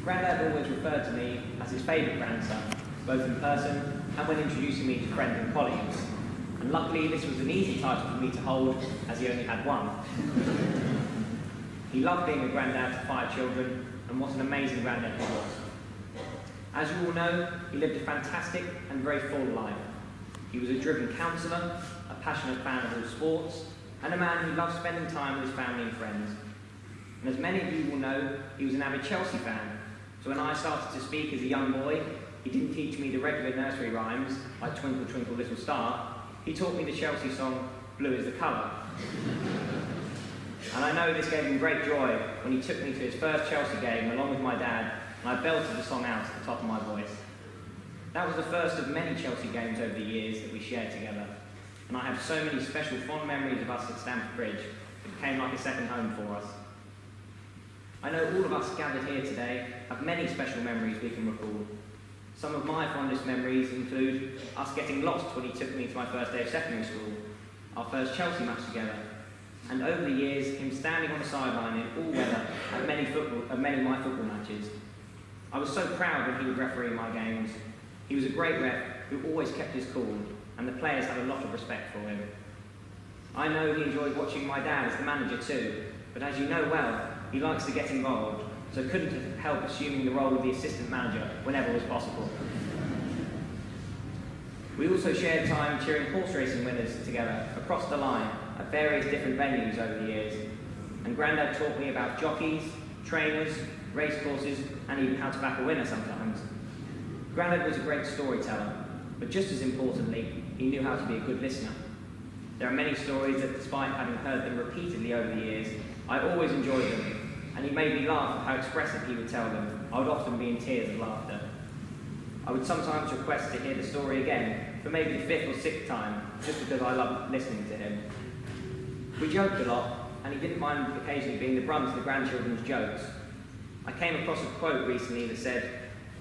Grandad always referred to me as his favourite grandson, both in person and when introducing me to friends and colleagues. And luckily this was an easy title for me to hold, as he only had one. He loved being a grandad to 5 children, and what an amazing grandad he was. As you all know, he lived a fantastic and very full life. He was a driven counsellor, a passionate fan of all sports, and a man who loved spending time with his family and friends. And as many of you will know, he was an avid Chelsea fan. So when I started to speak as a young boy, he didn't teach me the regular nursery rhymes, like Twinkle Twinkle Little Star. He taught me the Chelsea song, Blue is the Colour. And I know this gave him great joy when he took me to his first Chelsea game along with my dad, and I belted the song out at the top of my voice. That was the first of many Chelsea games over the years that we shared together, and I have so many special fond memories of us at Stamford Bridge. It became like a second home for us. I know all of us gathered here today have many special memories we can recall. Some of my fondest memories include us getting lost when he took me to my first day of secondary school, our first Chelsea match together, and over the years, him standing on the sideline in all weather at many of my football matches. I was so proud when he would referee my games. He was a great ref who always kept his cool, and the players had a lot of respect for him. I know he enjoyed watching my dad as the manager too, but as you know well, he likes to get involved, so couldn't help assuming the role of the assistant manager whenever was possible. We also shared time cheering horse racing winners together across the line at various different venues over the years, and Grandad taught me about jockeys, trainers, race courses, and even how to back a winner sometimes. Grandad was a great storyteller, but just as importantly, he knew how to be a good listener. There are many stories that, despite having heard them repeatedly over the years, I always enjoyed them, and he made me laugh at how expressive he would tell them. I would often be in tears of laughter. I would sometimes request to hear the story again, for maybe the 5th or 6th time, just because I loved listening to him. We joked a lot, and he didn't mind occasionally being the brunt of the grandchildren's jokes. I came across a quote recently that said,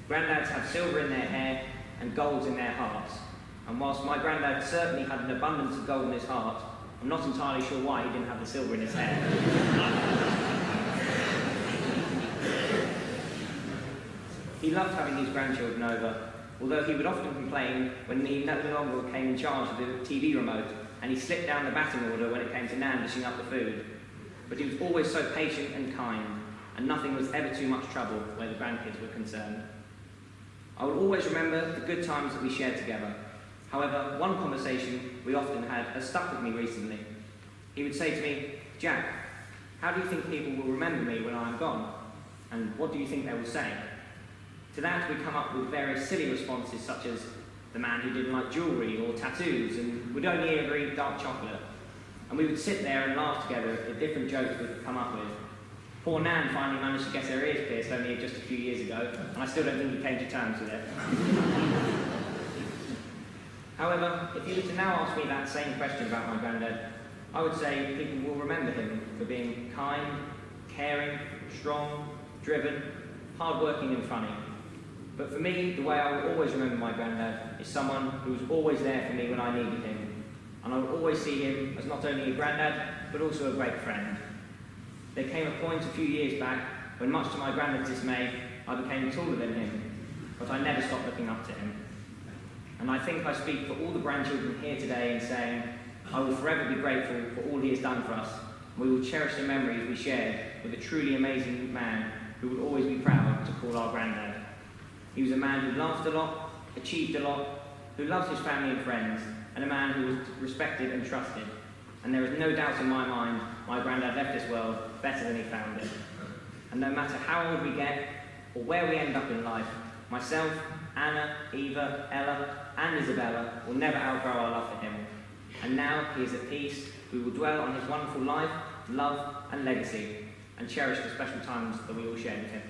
"Granddads have silver in their hair and golds in their hearts." And whilst my granddad certainly had an abundance of gold in his heart, I'm not entirely sure why he didn't have the silver in his hair. He loved having his grandchildren over, although he would often complain when he no longer came in charge of the TV remote, and he slipped down the batting order when it came to Nan dishing up the food. But he was always so patient and kind, and nothing was ever too much trouble where the grandkids were concerned. I will always remember the good times that we shared together. However, one conversation we often had has stuck with me recently. He would say to me, "Jack, how do you think people will remember me when I am gone? And what do you think they will say?" To that we come up with various silly responses such as the man who didn't like jewellery or tattoos and would only ever eat dark chocolate. And we would sit there and laugh together at the different jokes we could come up with. Poor Nan finally managed to get her ears pierced only just a few years ago, and I still don't think he came to terms with it. However, if you were to now ask me that same question about my granddad, I would say people will remember him for being kind, caring, strong, driven, hard-working and funny. But for me, the way I will always remember my granddad is someone who was always there for me when I needed him. And I will always see him as not only a granddad, but also a great friend. There came a point a few years back when, much to my granddad's dismay, I became taller than him, but I never stopped looking up to him. And I think I speak for all the grandchildren here today in saying, I will forever be grateful for all he has done for us, and we will cherish the memories we shared with a truly amazing man who will always be proud to call our granddad. He was a man who laughed a lot, achieved a lot, who loved his family and friends, and a man who was respected and trusted. And there is no doubt in my mind my granddad left this world better than he found it. And no matter how old we get, or where we end up in life, myself, Anna, Eva, Ella, and Isabella will never outgrow our love for him. And now he is at peace, we will dwell on his wonderful life, love, and legacy, and cherish the special times that we all shared with him.